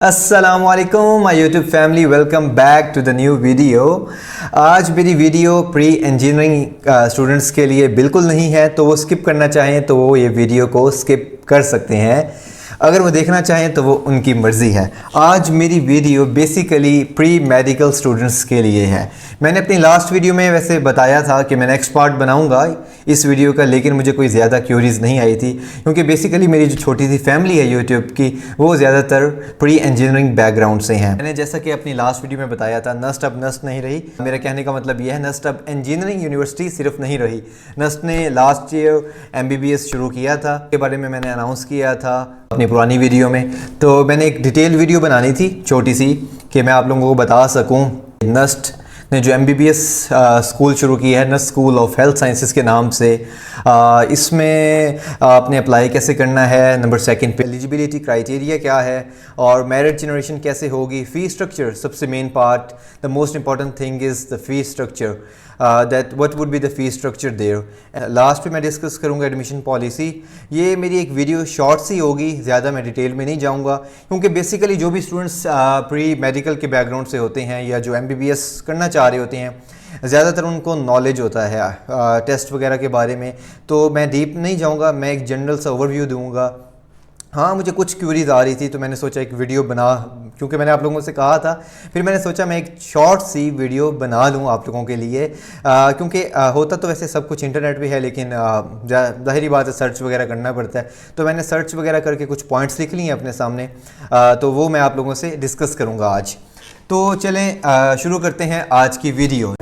असलकुम my YouTube family, welcome back to the new video. आज मेरी वीडियो प्री इंजीनियरिंग स्टूडेंट्स के लिए बिल्कुल नहीं है, तो वो स्किप करना चाहें तो वो ये वीडियो को स्किप कर सकते हैं। अगर वो देखना चाहें तो वो उनकी मर्ज़ी है। आज मेरी video basically pre medical students के लिए है। मैंने अपनी लास्ट वीडियो में वैसे बताया था कि मैं नेक्स्ट पार्ट बनाऊंगा इस वीडियो का, लेकिन मुझे कोई ज़्यादा क्यूरीज नहीं आई थी, क्योंकि बेसिकली मेरी जो छोटी सी फैमिली है यूट्यूब की, वो ज़्यादातर प्री इंजीनियरिंग बैकग्राउंड से हैं। मैंने जैसा कि अपनी लास्ट वीडियो में बताया था, नस्ट अब नस्ट नहीं रही। मेरा कहने का मतलब यह है, नस्ट अब इंजीनियरिंग यूनिवर्सिटी सिर्फ नहीं रही। नस्ट ने लास्ट ईयर MBBS शुरू किया था, के बारे में मैंने अनाउंस किया था अपनी पुरानी वीडियो में। तो मैंने एक डिटेल वीडियो बनानी थी छोटी सी, कि मैं आप लोगों को बता सकूं नस्ट ने जो MBBS स्कूल शुरू किया है, NUST school of health sciences के नाम से। इसमें आपने अप्लाई कैसे करना है, नंबर सेकंड पे एलिजिबिलिटी क्राइटेरिया क्या है, और मेरिट जनरेशन कैसे होगी, फ़ी स्ट्रक्चर सबसे main part, the most important thing is the fee structure, that what would be the fee structure there. Last पे मैं डिस्कस करूँगा एडमिशन पॉलिसी। ये मेरी एक वीडियो शॉर्ट सी होगी, ज़्यादा मैं डिटेल में नहीं जाऊँगा, क्योंकि बेसिकली जो भी स्टूडेंट्स प्री मेडिकल के बैकग्राउंड से होते हैं या जो MBBS करना चाह रहे होते हैं, ज़्यादातर उनको नॉलेज होता है टेस्ट वगैरह के बारे में। तो मैं डीप नहीं जाऊँगा, मैं एक जनरल सा ओवरव्यू दूँगा। हाँ, मुझे कुछ क्यूरीज आ रही थी, तो मैंने सोचा एक वीडियो बना, क्योंकि मैंने आप लोगों से कहा था, फिर मैंने सोचा मैं एक शॉर्ट सी वीडियो बना लूँ आप लोगों के लिए, क्योंकि होता तो वैसे सब कुछ इंटरनेट पे है, लेकिन ज़ाहिरी बात है सर्च वगैरह करना पड़ता है। तो मैंने सर्च वगैरह करके कुछ पॉइंट्स लिख लिए हैं अपने सामने, तो वो मैं आप लोगों से डिस्कस करूँगा आज। तो चलें शुरू करते हैं आज की वीडियो।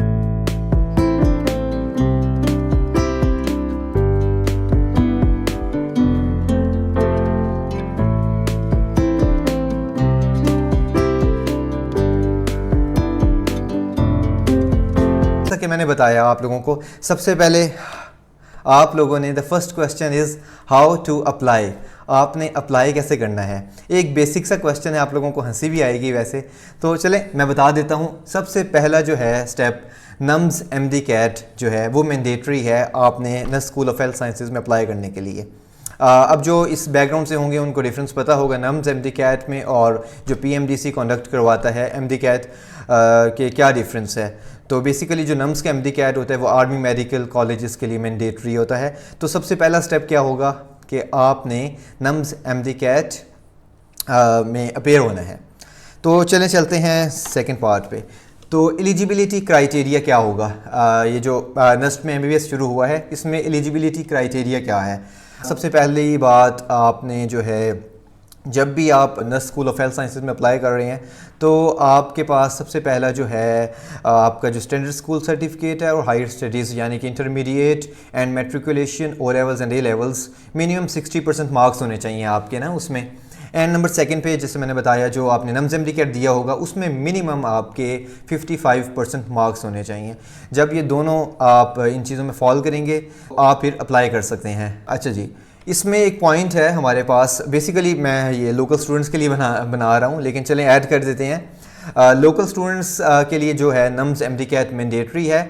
कि मैंने बताया आप लोगों को, सबसे पहले आप लोगों ने the first question is how to apply. आपने अप्लाई कैसे करना है। एक बेसिक सा क्वेश्चन है, आप लोगों को हंसी भी आएगी वैसे, तो चलें मैं बता देता हूँ। सबसे पहला जो है स्टेप, नम्स MD कैट जो है वो मैंडेटरी है आपने NUST school of health sciences में अप्लाई करने के लिए। अब जो इस बैकग्राउंड से होंगे उनको डिफरेंस पता होगा नम्स MD कैट में और जो PMDC कंडक्ट करवाता है MD कैट के क्या डिफरेंस है। तो बेसिकली जो नम्स का MD कैट होता है वो आर्मी मेडिकल कॉलेजेस के लिए मैंडेटरी होता है। तो सबसे पहला स्टेप क्या होगा कि आपने नम्स MD कैट में अपेयर होना है। तो चलते हैं सेकंड पार्ट पे। तो एलिजिबिलिटी क्राइटेरिया क्या होगा, ये जो नस्ट में MBBS शुरू हुआ है, इसमें एलिजिबिलिटी क्राइटेरिया क्या है। सबसे पहली बात, आपने जो है जब भी आप NUST school of health sciences में अप्लाई कर रहे हैं, तो आपके पास सबसे पहला जो है आपका जो स्टैंडर्ड स्कूल सर्टिफिकेट है और हायर स्टडीज़ यानी कि intermediate and matriculation, O levels and A levels, minimum 60% marks होने चाहिए आपके ना उसमें। एंड नंबर सेकंड पे जैसे मैंने बताया, जो आपने नम्स MD कैट दिया होगा उसमें मिनिमम आपके 55% मार्क्स होने चाहिए। जब ये दोनों आप इन चीज़ों में फॉल करेंगे, आप फिर अप्लाई कर सकते हैं। अच्छा जी, इसमें एक पॉइंट है हमारे पास, बेसिकली मैं ये लोकल स्टूडेंट्स के लिए बना रहा हूँ, लेकिन चलें ऐड कर देते हैं। लोकल स्टूडेंट्स के लिए जो है नम्स MD कैट मैंडेटरी है।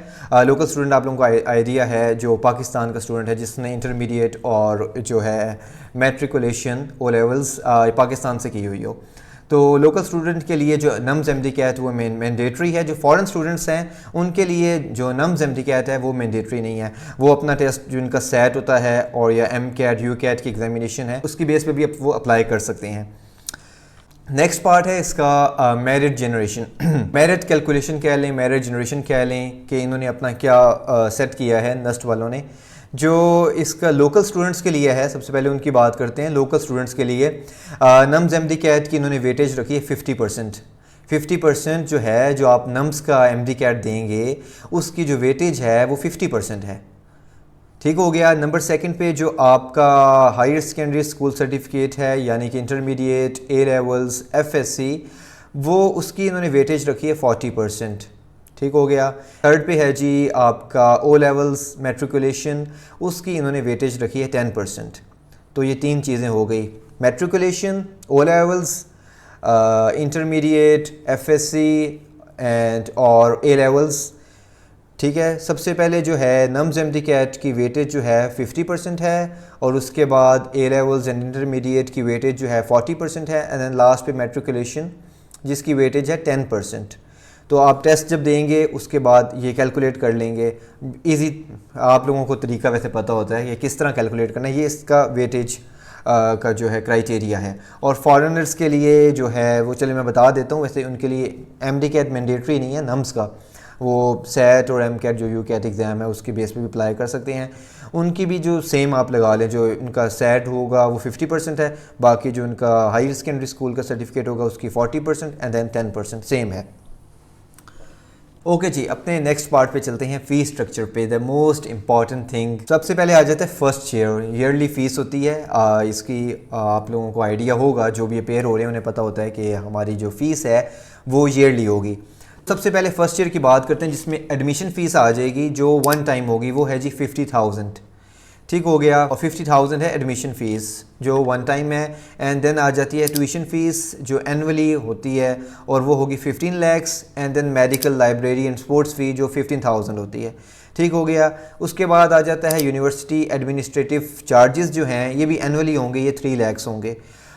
लोकल स्टूडेंट आप लोगों को आइडिया है, जो पाकिस्तान का स्टूडेंट है जिसने इंटरमीडिएट और जो है मैट्रिकुलेशन O लेवल्स पाकिस्तान से की हुई हो, तो लोकल स्टूडेंट के लिए जो नम्स MD कैट वो मैंडेटरी है। जो फॉरेन स्टूडेंट्स हैं उनके लिए जो नम्स MD कैट है वो मैंडेटरी नहीं है। वो अपना टेस्ट जो इनका सेट होता है और या MCAT UCAT की एग्जामिनेशन है, उसकी बेस पे भी वो अप्लाई कर सकते हैं। नेक्स्ट पार्ट है इसका मेरिट जनरेशन। मेरिट कैलकुलेशन कह लें, मेरिट जनरेशन कह लें, कि इन्होंने अपना क्या सेट किया है नस्ट वालों ने। जो इसका लोकल स्टूडेंट्स के लिए है, सबसे पहले उनकी बात करते हैं। लोकल स्टूडेंट्स के लिए नम्स MD कैट की इन्होंने वेटेज रखी है 50%। 50% जो है, जो आप नम्स का MD कैट देंगे उसकी जो वेटेज है वो 50% है। ठीक हो गया। नंबर सेकंड पे जो आपका हायर सेकेंडरी स्कूल सर्टिफिकेट है यानी कि इंटरमीडिएट, A लेवल्स, FSC, वो उसकी इन्होंने वेटेज रखी है 40%। ठीक हो गया। थर्ड पे है जी आपका O लेवल्स, मैट्रिकुलेशन, उसकी इन्होंने वेटेज रखी है 10%। तो ये तीन चीज़ें हो गई, matriculation, O levels, intermediate, FSC and और A लेवल्स। ठीक है, सबसे पहले जो है नम्स एमडी कैट की वेटेज जो है 50% है, और उसके बाद ए लेवल्स एंड इंटरमीडिएट की वेटेज जो है 40% है, एंड देन लास्ट पे मैट्रिकुलेशन जिसकी वेटेज है 10%। तो आप टेस्ट जब देंगे उसके बाद ये कैलकुलेट कर लेंगे। इजी, आप लोगों को तरीका वैसे पता होता है कि किस तरह कैलकुलेट करना है, ये इसका वेटेज का जो है क्राइटेरिया है। और फॉरेनर्स के लिए जो है वो चलिए मैं बता देता हूँ, वैसे उनके लिए एमडी कैट मैंडेटरी नहीं है, नम्स का वो सेट और एम कैट जो यू कैट एग्ज़ाम है उसकी बेस पे भी अप्लाई कर सकते हैं। उनकी भी जो सेम आप लगा लें, जो उनका सेट होगा वो 50% है, बाकी जो उनका हायर सेकेंडरी स्कूल का सर्टिफिकेट होगा उसकी 40% एंड देन 10% सेम है। ओके जी, अपने नेक्स्ट पार्ट पे चलते हैं, फ़ीस स्ट्रक्चर पे, द मोस्ट इम्पॉर्टेंट थिंग। सबसे पहले आ जाता है फर्स्ट ईयरली फ़ीस होती है। इसकी आप लोगों को आइडिया होगा, जो भी अपेयर हो रहे हैं उन्हें पता होता है कि हमारी जो फ़ीस है वो ईयरली होगी। सबसे पहले फ़र्स्ट ईयर की बात करते हैं, जिसमें एडमिशन फ़ीस आ जाएगी जो वन टाइम होगी, वो है जी 50,000। ठीक हो गया, और 50,000 है एडमिशन फ़ीस जो वन टाइम है। एंड देन आ जाती है ट्यूशन फ़ीस जो एनुअली होती है, और वो होगी 15 lakhs। And then medical, library and sports fee जो 15,000 होती है। ठीक हो गया, उसके बाद आ जाता है यूनिवर्सिटी एडमिनिस्ट्रेटिव चार्जेस जो हैं, ये भी एनुअली होंगे, ये 3 lakhs होंगे।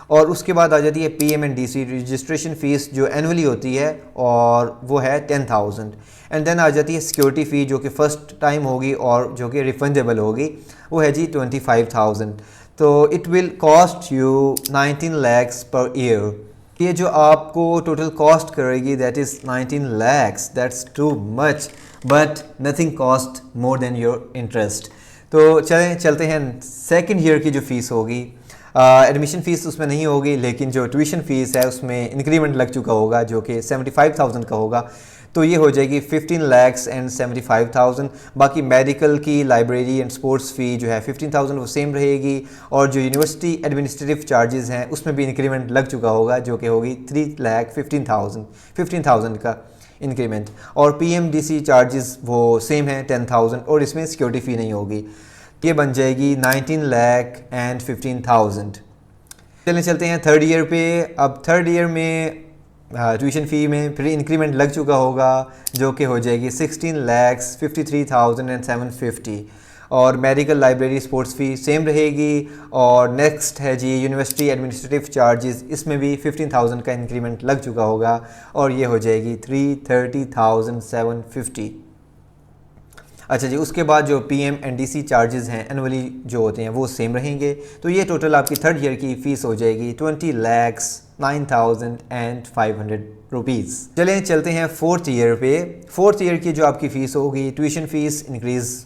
और उसके बाद आ जाती है PMNDC रजिस्ट्रेशन फ़ीस जो एनुअली होती है, और वो है 10,000। एंड देन आ जाती है सिक्योरिटी फ़ी जो कि फ़र्स्ट टाइम होगी और जो कि रिफंडेबल होगी, वो है जी 25,000। तो it will cost you 19 lakhs per year. ये जो आपको टोटल कॉस्ट करेगी that is 19 lakhs, that's too much, but nothing cost more than your interest. तो चलते हैं सेकेंड ईयर की जो फ़ीस होगी। एडमिशन फ़ीस उसमें नहीं होगी, लेकिन जो ट्यूशन फ़ीस है उसमें इंक्रीमेंट लग चुका होगा जो कि 75,000 का होगा, तो ये हो जाएगी 15 lakhs एंड 75,000। बाकी मेडिकल की, लाइब्रेरी एंड स्पोर्ट्स फ़ी जो है 15,000 वो सेम रहेगी, और जो यूनिवर्सिटी एडमिनिस्ट्रेटिव चार्जेस हैं उसमें भी इंक्रीमेंट लग चुका होगा जो कि होगी 3,15,000 का इंक्रीमेंट। और PMDC चार्जेस वो सेम है 10,000, और इसमें सिक्योरिटी फ़ी नहीं होगी। ये बन जाएगी 19 lakh एंड 15,000। चलते हैं थर्ड ईयर पे। अब थर्ड ईयर में ट्यूशन फ़ी में फिर इंक्रीमेंट लग चुका होगा जो कि हो जाएगी 16 lakhs 53,750। और मेडिकल, लाइब्रेरी, स्पोर्ट्स फ़ी सेम रहेगी। और नेक्स्ट है जी यूनिवर्सिटी एडमिनिस्ट्रेटिव चार्जेस, इसमें भी 15,000 का इंक्रीमेंट लग चुका होगा, और ये हो जाएगी 330,750। अच्छा जी, उसके बाद जो PMNDC चार्जेस हैं एनुअली जो होते हैं वो सेम रहेंगे। तो ये टोटल आपकी थर्ड ईयर की फ़ीस हो जाएगी 20 lakhs 9,500 रुपीज़। चलते हैं फोर्थ ईयर पे। फोर्थ ईयर की जो आपकी फ़ीस होगी, ट्यूशन फ़ीस इंक्रीज़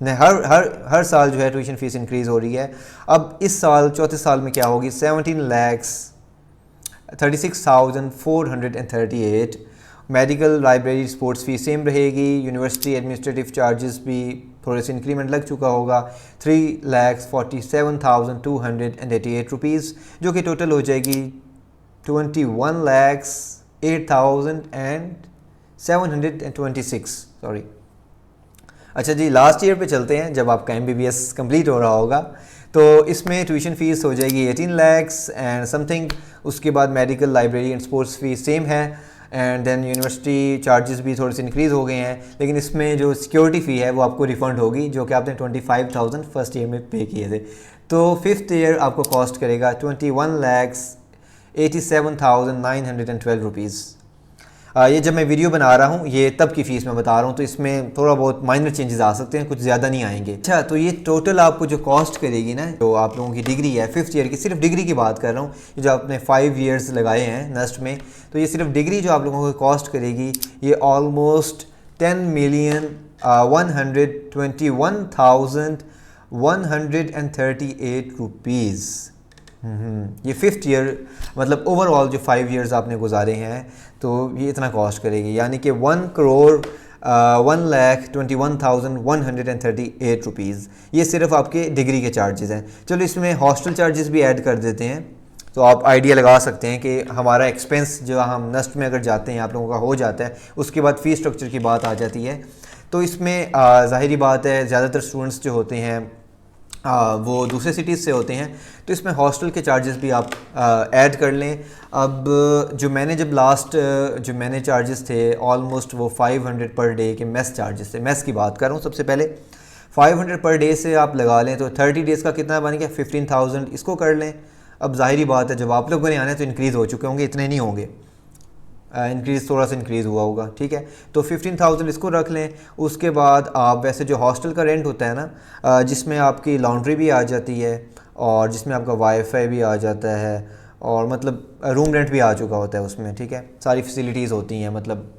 हर साल जो है ट्यूशन फ़ीस इंक्रीज़ हो रही है। अब इस साल चौथे साल में क्या होगी, 17 lakhs 36,438। मेडिकल, लाइब्रेरी, स्पोर्ट्स फ़ी सेम रहेगी। यूनिवर्सिटी एडमिनिस्ट्रेटिव चार्जेस भी थोड़े से इंक्रीमेंट लग चुका होगा, 3,47,288 रुपीज़, जो कि टोटल हो जाएगी 21 lakhs 8,726। सॉरी। अच्छा जी, लास्ट ईयर पे चलते हैं, जब आपका MBBS कंप्लीट हो रहा होगा। तो इसमें ट्यूशन फ़ीस हो जाएगी 18 lakhs एंड समथिंग। उसके बाद medical, library and sports fee same है, एंड देन यूनिवर्सिटी चार्जेस भी थोड़े से इंक्रीज़ हो गए हैं, लेकिन इसमें जो सिक्योरिटी फ़ी है वो आपको रिफ़ंड होगी जो कि आपने 25,000 फर्स्ट ईयर में पे किए थे। तो फिफ्थ ईयर आपको कॉस्ट करेगा 21 lakhs 87,912 रुपीज़। ये जब मैं वीडियो बना रहा हूँ ये तब की फ़ीस मैं बता रहा हूँ, तो इसमें थोड़ा बहुत माइनर चेंजेस आ सकते हैं, कुछ ज़्यादा नहीं आएंगे। अच्छा, तो ये टोटल आपको जो कॉस्ट करेगी ना, जो आप लोगों की डिग्री है फिफ्थ ईयर की, सिर्फ डिग्री की बात कर रहा हूँ, जो आपने 5 years लगाए हैं नेस्ट में, तो ये सिर्फ डिग्री जो आप लोगों को कॉस्ट करेगी ये ऑलमोस्ट 10,121,138 रुपीज़। ये फिफ्थ ईयर मतलब ओवरऑल जो 5 years आपने गुजारे हैं तो ये इतना कॉस्ट करेगी, यानी कि 1,21,138 रुपीज़। ये सिर्फ आपके डिग्री के चार्जेस हैं। चलो इसमें हॉस्टल चार्जेस भी ऐड कर देते हैं, तो आप आइडिया लगा सकते हैं कि हमारा एक्सपेंस जो हम नस्ट में अगर जाते हैं आप लोगों का हो जाता है। उसके बाद फ़ीस स्ट्रक्चर की बात आ जाती है, तो इसमें ज़ाहिरी बात है ज़्यादातर स्टूडेंट्स जो होते हैं वो दूसरे सिटीज़ से होते हैं, तो इसमें हॉस्टल के चार्जेस भी आप ऐड कर लें। अब जो मैंने जब लास्ट जो मैंने चार्जेस थे ऑलमोस्ट वो 500 पर डे के मेस चार्जेस थे, मेस की बात कर रहा हूँ। सबसे पहले 500 पर डे से आप लगा लें तो 30 डेज़ का कितना बन गया, 15,000, इसको कर लें। अब जाहिर बात है जब आप लोगों ने आना है तो इंक्रीज़ हो चुके होंगे, इतने नहीं होंगे, इंक्रीज़ थोड़ा सा इंक्रीज़ हुआ होगा, ठीक है। तो 15,000 इसको रख लें। उसके बाद आप वैसे जो हॉस्टल का रेंट होता है ना, जिसमें आपकी लॉन्ड्री भी आ जाती है और जिसमें आपका वाईफाई भी आ जाता है और मतलब रूम रेंट भी आ चुका होता है उसमें, ठीक है। सारी फैसिलिटीज़ होती हैं, मतलब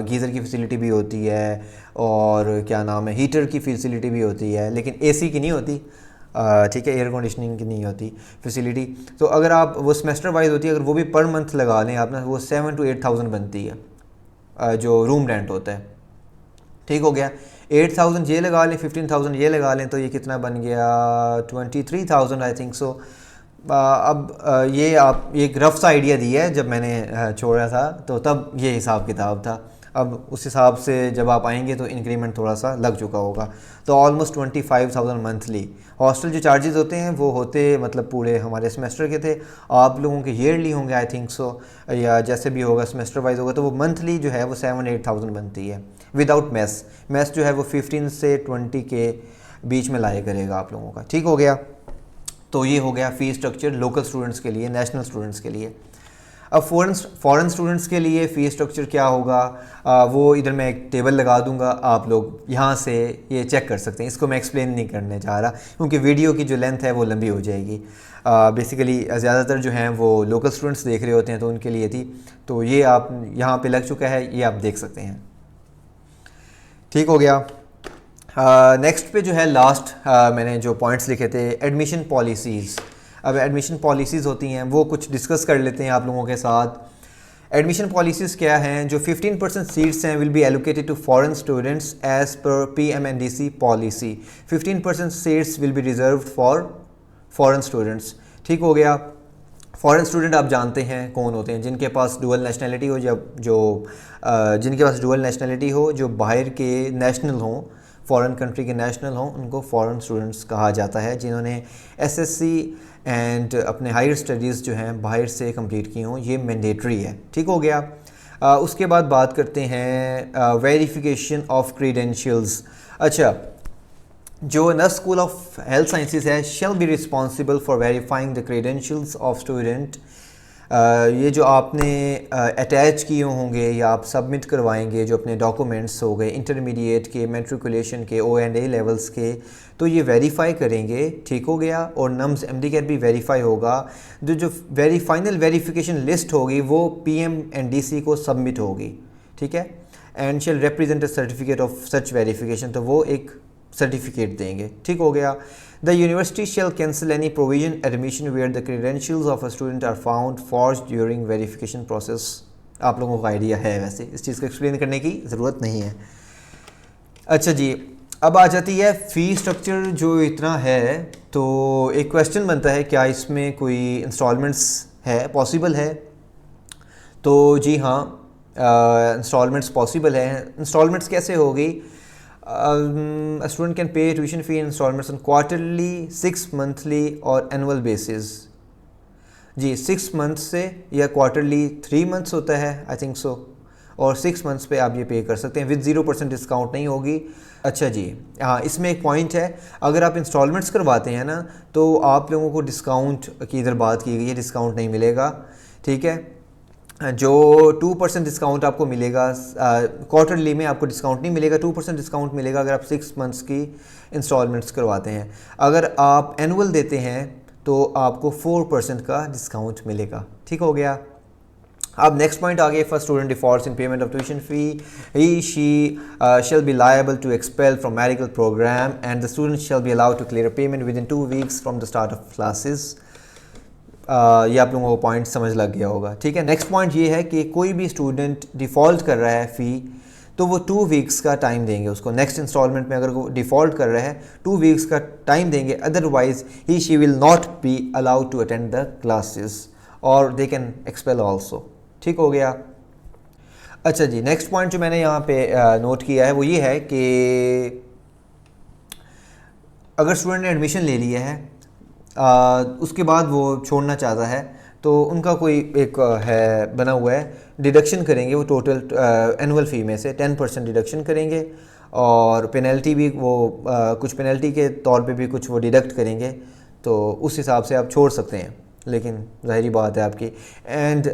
गीज़र की फ़ैसिलिटी भी होती है और क्या नाम है, हीटर की फ़ैसिलिटी भी होती है, लेकिन एसी की नहीं होती, ठीक है, एयर कंडीशनिंग की नहीं होती फैसिलिटी। तो अगर आप वो सेमेस्टर वाइज होती है, अगर वो भी पर मंथ लगा लें आप ना, वो 7 to 8,000 बनती है जो रूम रेंट होता है, ठीक हो गया। 8,000 ये लगा लें, 15,000 ये लगा लें, तो ये कितना बन गया, 23,000 आई थिंक सो। अब ये आप एक रफ सा आइडिया दिया है, जब मैंने छोड़ा था तो तब ये हिसाब किताब था। अब उस हिसाब से जब आप आएंगे तो इंक्रीमेंट थोड़ा सा लग चुका होगा, तो ऑलमोस्ट 25,000 मंथली। हॉस्टल जो चार्जेस होते हैं वो होते मतलब पूरे हमारे सेमेस्टर के थे, आप लोगों के ईयरली होंगे आई थिंक सो, या जैसे भी होगा सेमेस्टर वाइज होगा, तो वो मंथली जो है वो 7-8,000 बनती है विदाउट मेस। मेस जो है वो 15 से 20 के बीच में लाया करेगा आप लोगों का, ठीक हो गया। तो ये हो गया फ़ी स्ट्रक्चर लोकल स्टूडेंट्स के लिए, नेशनल स्टूडेंट्स के लिए। अब फॉरेन स्टूडेंट्स के लिए फ़ी स्ट्रक्चर क्या होगा, वो इधर मैं एक टेबल लगा दूंगा, आप लोग यहाँ से ये चेक कर सकते हैं। इसको मैं एक्सप्लेन नहीं करने जा रहा क्योंकि वीडियो की जो लेंथ है वो लंबी हो जाएगी। बेसिकली ज़्यादातर जो हैं वो लोकल स्टूडेंट्स देख रहे होते हैं, तो उनके लिए थी। तो ये आप यहाँ पे लग चुका है, ये आप देख सकते हैं, ठीक हो गया। नेक्स्ट पे जो है लास्ट मैंने जो पॉइंट्स लिखे थे, एडमिशन पॉलिसीज़। अब एडमिशन पॉलिसीज़ होती हैं वो कुछ डिस्कस कर लेते हैं आप लोगों के साथ। एडमिशन पॉलिसीज़ क्या हैं, जो 15% सीट्स हैं will be allocated to foreign students as per PMNDC policy. 15% seats will be reserved for foreign students, ठीक हो गया। फॉरेन स्टूडेंट आप जानते हैं कौन होते हैं, जिनके पास डुअल नेशनलिटी हो, जिनके पास डुअल नेशनलिटी हो, जो बाहर के नेशनल हों, फॉरेन कंट्री के नेशनल हों, उनको फॉरेन स्टूडेंट्स कहा जाता है। जिन्होंने SSC एंड अपने हायर स्टडीज़ जो हैं बाहर से कंप्लीट की हों, ये मैंडेटरी है, ठीक हो गया। उसके बाद बात करते हैं वेरिफिकेशन ऑफ क्रीडेंशियल्स। अच्छा, जो nurse school of health sciences है shall be responsible for verifying the credentials of student. ये जो आपने अटैच किए होंगे या आप सबमिट करवाएंगे जो अपने डॉक्यूमेंट्स हो गए इंटरमीडिएट के, मैट्रिकुलेशन के, O&A लेवल्स के, तो ये वेरीफाई करेंगे, ठीक हो गया। और नम्स MDCAT भी वेरीफाई होगा। जो फाइनल वेरीफिकेशन लिस्ट होगी वो PMNDC को सबमिट होगी, ठीक है। And shall represent a certificate of such verification, तो वो एक सर्टिफिकेट देंगे, ठीक हो गया। The university shall cancel any provision admission where the credentials of a student are found forged during verification process. आप लोगों को आइडिया है, वैसे इस चीज़ को एक्सप्लेन करने की ज़रूरत नहीं है। अच्छा जी, अब आ जाती है फ़ी स्ट्रक्चर जो इतना है, तो एक क्वेश्चन बनता है क्या इसमें कोई इंस्टॉलमेंट्स है, पॉसिबल है? तो जी हाँ, इंस्टॉलमेंट्स पॉसिबल है। इंस्टॉलमेंट्स कैसे होगी? A student can pay tuition fee in installments on quarterly, 6 monthly और annual basis। जी 6 months से या quarterly 3 months होता है आई थिंक सो, और 6 months पे आप ये पे कर सकते हैं विद 0% डिस्काउंट नहीं होगी। अच्छा जी हाँ, इसमें एक पॉइंट है, अगर आप इंस्टॉलमेंट्स करवाते हैं ना तो आप लोगों को डिस्काउंट की इधर बात की गई है, डिस्काउंट नहीं मिलेगा, ठीक है। जो 2% डिस्काउंट आपको मिलेगा क्वार्टरली में, आपको डिस्काउंट नहीं मिलेगा, 2% डिस्काउंट मिलेगा अगर आप 6 मंथ्स की इंस्टॉलमेंट्स करवाते हैं। अगर आप एनुअल देते हैं तो आपको 4% का डिस्काउंट मिलेगा, ठीक हो गया। अब नेक्स्ट पॉइंट आ गया, first student defaults in payment of tuition fee, he she shall be liable to expel from medical programme and the student shall be allowed to clear payment within 2 weeks from the start of classes. ये आप लोगों को point समझ लग गया होगा, ठीक है। नेक्स्ट पॉइंट ये है कि कोई भी स्टूडेंट डिफ़ॉल्ट कर रहा है फ़ी, तो वो 2 weeks का टाइम देंगे उसको। नेक्स्ट इंस्टॉलमेंट में अगर वो डिफ़ॉल्ट कर रहा है 2 weeks का टाइम देंगे, otherwise he she will not be allowed to attend the classes और दे कैन एक्सपेल ऑल्सो, ठीक हो गया। अच्छा जी, नेक्स्ट पॉइंट जो मैंने यहाँ पे नोट किया है वो ये है कि अगर स्टूडेंट ने एडमिशन ले लिया है, उसके बाद वो छोड़ना चाहता है, तो उनका कोई एक है बना हुआ है, डिडक्शन करेंगे वो टोटल एनुअल फ़ी में से 10% डिडक्शन करेंगे, और पेनल्टी भी वो कुछ पेनल्टी के तौर पे भी कुछ वो डिडक्ट करेंगे, तो उस हिसाब से आप छोड़ सकते हैं। लेकिन ज़ाहिरी बात है आपकी। एंड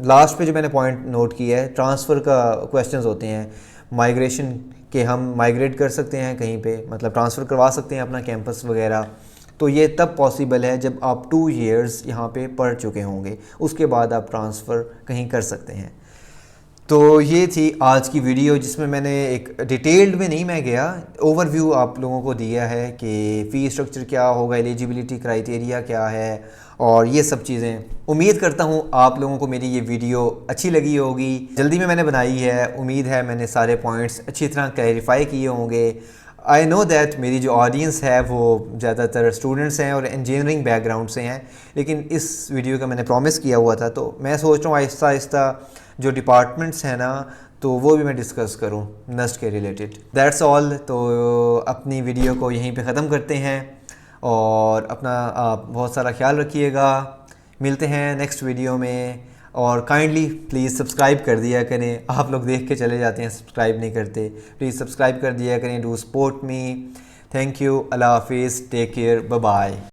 लास्ट पे जो मैंने पॉइंट नोट किया है, ट्रांसफ़र का क्वेश्चंस होते हैं, माइग्रेशन के, हम माइग्रेट कर सकते हैं कहीं पे, मतलब ट्रांसफ़र करवा सकते हैं अपना कैंपस वगैरह, तो ये तब पॉसिबल है जब आप 2 years यहाँ पे पढ़ चुके होंगे, उसके बाद आप ट्रांसफ़र कहीं कर सकते हैं। तो ये थी आज की वीडियो, जिसमें मैंने एक डिटेल्ड में नहीं मैं गया, ओवरव्यू आप लोगों को दिया है कि फ़ी स्ट्रक्चर क्या होगा, एलिजिबिलिटी क्राइटेरिया क्या है, और ये सब चीज़ें। उम्मीद करता हूँ आप लोगों को मेरी ये वीडियो अच्छी लगी होगी। जल्दी में मैंने बनाई है, उम्मीद है मैंने सारे पॉइंट्स अच्छी तरह क्लैरिफाई किए होंगे। आई नो दैट मेरी जो ऑडियंस है वो ज़्यादातर स्टूडेंट्स हैं और इंजीनियरिंग बैकग्राउंड से हैं, लेकिन इस वीडियो का मैंने प्रॉमिस किया हुआ था, तो मैं सोच रहा हूँ आहिस्ता आहिस्ता जो डिपार्टमेंट्स हैं ना, तो वो भी मैं डिस्कस करूँ नस्ट के रिलेटेड। That's all. तो अपनी वीडियो को यहीं पे ख़त्म करते हैं, और अपना आप बहुत सारा ख्याल रखिएगा। मिलते हैं नेक्स्ट वीडियो में, और काइंडली प्लीज़ सब्सक्राइब कर दिया करें। आप लोग देख के चले जाते हैं, सब्सक्राइब नहीं करते, प्लीज़ सब्सक्राइब कर दिया करें। Do support me. Thank you. अल्लाह हाफिज़। Take care. Bye bye.